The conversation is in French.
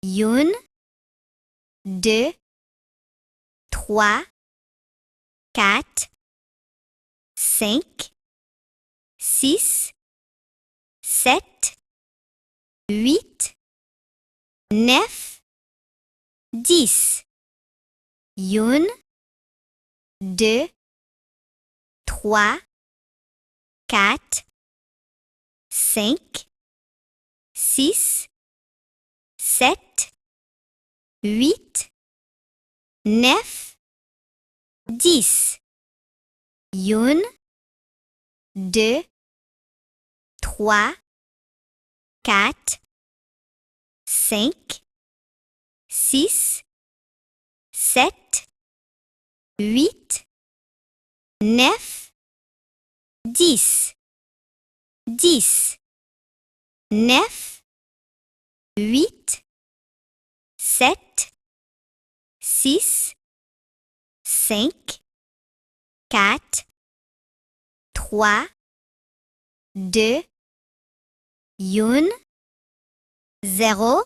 Une, deux, trois, quatre, cinq, six, sept, huit, neuf, 10. Une, deux, trois, quatre, cinq, six, sept, huit, neuf, 10. Une, deux, trois, quatre, cinq, six, sept, huit, neuf, 10. 10, neuf, huit, sept, six, cinq, quatre, trois, deux, une, 0.